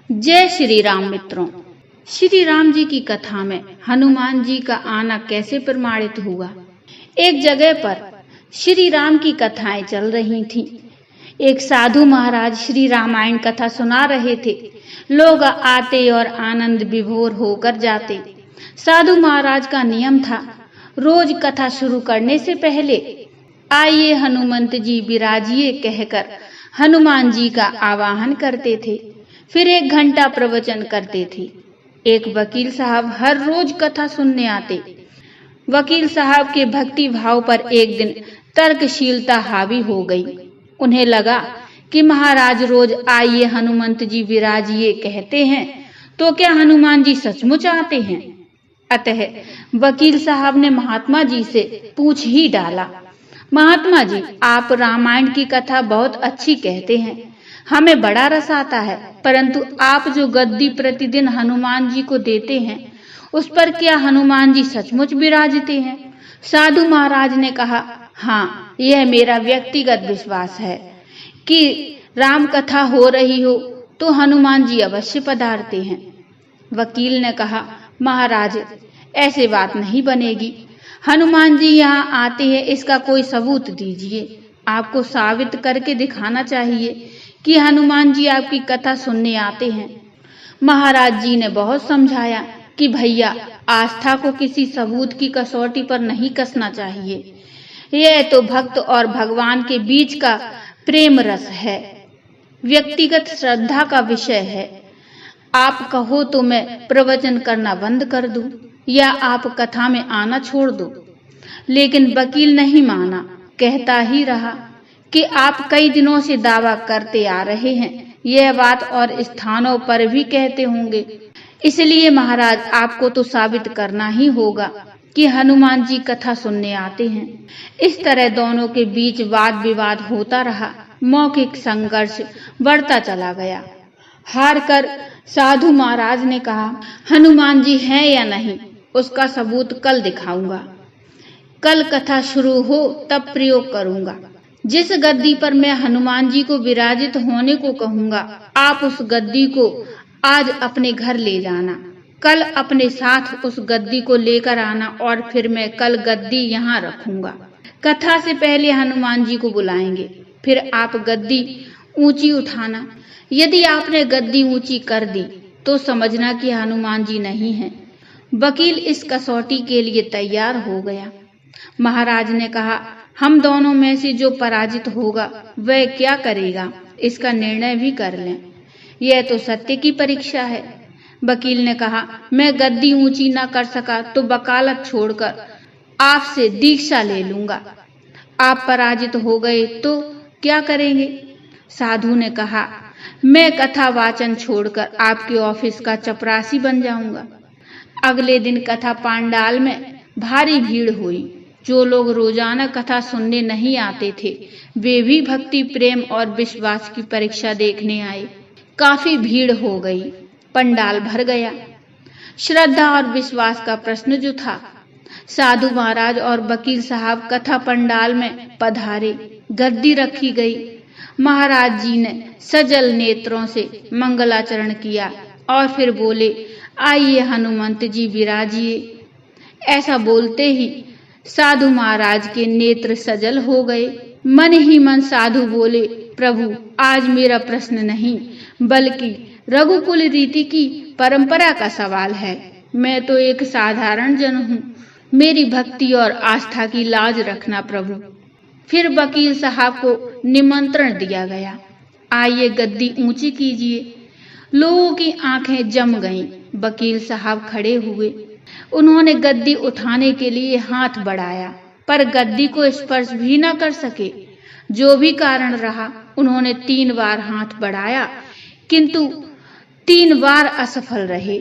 जय श्री राम मित्रों। श्री राम जी की कथा में हनुमान जी का आना कैसे प्रमाणित हुआ। एक जगह पर श्री राम की कथाएं चल रही थीं। एक साधु महाराज श्री रामायण कथा सुना रहे थे। लोग आते और आनंद विभोर होकर जाते। साधु महाराज का नियम था, रोज कथा शुरू करने से पहले आइए हनुमंत जी विराजिए कहकर हनुमान जी का आवाहन करते थे। फिर 1 घंटा प्रवचन करते थे। एक वकील साहब हर रोज कथा सुनने आते। वकील साहब के भक्ति भाव पर एक दिन तर्कशीलता हावी हो गई। उन्हें लगा कि महाराज रोज आइए हनुमंत जी विराजिए कहते हैं, तो क्या हनुमान जी सचमुच आते हैं? अतः वकील साहब ने महात्मा जी से पूछ ही डाला, महात्मा जी, आप रामायण की कथा बहुत अच्छी कहते हैं, हमें बड़ा रस आता है, परंतु आप जो गद्दी प्रतिदिन हनुमान जी को देते हैं, उस पर क्या हनुमान जी सचमुच विराजते हैं? साधु महाराज ने कहा, हाँ, यह मेरा व्यक्तिगत विश्वास है कि राम कथा हो रही हो तो हनुमान जी अवश्य पधारते हैं। वकील ने कहा, महाराज, ऐसे बात नहीं बनेगी। हनुमान जी यहाँ आते हैं, इसका कोई सबूत दीजिए। आपको साबित करके दिखाना चाहिए कि हनुमान जी आपकी कथा सुनने आते हैं। महाराज जी ने बहुत समझाया कि भैया, आस्था को किसी सबूत की कसौटी पर नहीं कसना चाहिए। यह तो भक्त और भगवान के बीच का प्रेम रस है, व्यक्तिगत श्रद्धा का विषय है। आप कहो तो मैं प्रवचन करना बंद कर दूं या आप कथा में आना छोड़ दो। लेकिन वकील नहीं माना, कहता ही रहा कि आप कई दिनों से दावा करते आ रहे हैं, यह बात और स्थानों पर भी कहते होंगे, इसलिए महाराज आपको तो साबित करना ही होगा कि हनुमान जी कथा सुनने आते हैं। इस तरह दोनों के बीच वाद विवाद होता रहा। मौखिक संघर्ष बढ़ता चला गया। हार कर साधु महाराज ने कहा, हनुमान जी हैं या नहीं, उसका सबूत कल दिखाऊंगा। कल कथा शुरू हो तब प्रयोग करूंगा। जिस गद्दी पर मैं हनुमान जी को विराजित होने को कहूंगा, आप उस गद्दी को आज अपने घर ले जाना। कल अपने साथ उस गद्दी को लेकर आना और फिर मैं कल गद्दी यहाँ रखूंगा। कथा से पहले हनुमान जी को बुलाएंगे, फिर आप गद्दी ऊंची उठाना। यदि आपने गद्दी ऊंची कर दी तो समझना कि हनुमान जी नहीं है। वकील इस कसौटी के लिए तैयार हो गया। महाराज ने कहा, हम दोनों में से जो पराजित होगा वह क्या करेगा, इसका निर्णय भी कर लें। यह तो सत्य की परीक्षा है। वकील ने कहा, मैं गद्दी ऊंची न कर सका तो वकालत छोड़कर आपसे दीक्षा ले लूंगा। आप पराजित हो गए तो क्या करेंगे? साधु ने कहा, मैं कथा वाचन छोड़कर आपके ऑफिस का चपरासी बन जाऊंगा। अगले दिन कथा पांडाल में भारी भीड़ हुई। जो लोग रोजाना कथा सुनने नहीं आते थे, वे भी भक्ति, प्रेम और विश्वास की परीक्षा देखने आए। काफी भीड़ हो गई, पंडाल भर गया। श्रद्धा और विश्वास का प्रश्न जो था। साधु महाराज और वकील साहब कथा पंडाल में पधारे। गद्दी रखी गई। महाराज जी ने सजल नेत्रों से मंगलाचरण किया और फिर बोले, आइए हनुमंत जी विराजिए। ऐसा बोलते ही साधु महाराज के नेत्र सजल हो गए। मन ही मन साधु बोले, प्रभु, आज मेरा प्रश्न नहीं बल्कि रघुकुल रीति की परंपरा का सवाल है। मैं तो एक साधारण जन हूँ, मेरी भक्ति और आस्था की लाज रखना प्रभु। फिर वकील साहब को निमंत्रण दिया गया, आइए गद्दी ऊंची कीजिए। लोगों की आंखें जम गईं। वकील साहब खड़े हुए। उन्होंने गद्दी उठाने के लिए हाथ बढ़ाया, पर गद्दी को स्पर्श भी न कर सके। जो भी कारण रहा, उन्होंने 3 बार हाथ बढ़ाया, किंतु 3 बार असफल रहे।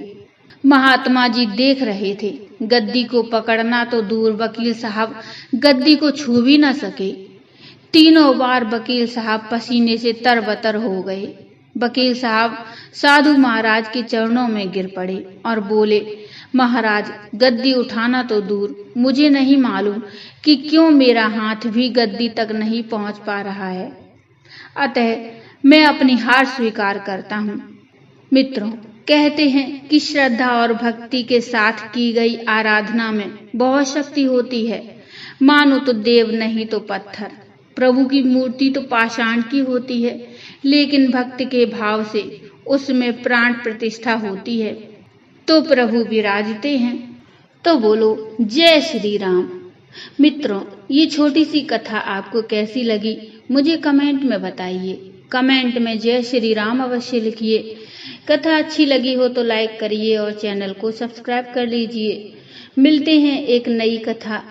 महात्मा जी देख रहे थे। गद्दी को पकड़ना तो दूर, वकील साहब गद्दी को छू भी न सके। 3 बार वकील साहब पसीने से तरबतर हो गए। वकील साहब साधु महाराज के चरणों में गिर पड़े और बोले, महाराज, गद्दी उठाना तो दूर, मुझे नहीं मालूम कि क्यों मेरा हाथ भी गद्दी तक नहीं पहुंच पा रहा है। अतः मैं अपनी हार स्वीकार करता हूँ। मित्रों, कहते हैं कि श्रद्धा और भक्ति के साथ की गई आराधना में बहुत शक्ति होती है। मानो तो देव नहीं तो पत्थर। प्रभु की मूर्ति तो पाषाण की होती है, लेकिन भक्त के भाव से उसमें प्राण प्रतिष्ठा होती है तो प्रभु विराजते हैं। तो बोलो जय श्री राम। मित्रों, ये छोटी सी कथा आपको कैसी लगी मुझे कमेंट में बताइए। कमेंट में जय श्री राम अवश्य लिखिए। कथा अच्छी लगी हो तो लाइक करिए और चैनल को सब्सक्राइब कर लीजिए। मिलते हैं एक नई कथा,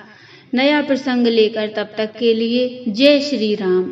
नया प्रसंग लेकर। तब तक के लिए जय श्री राम।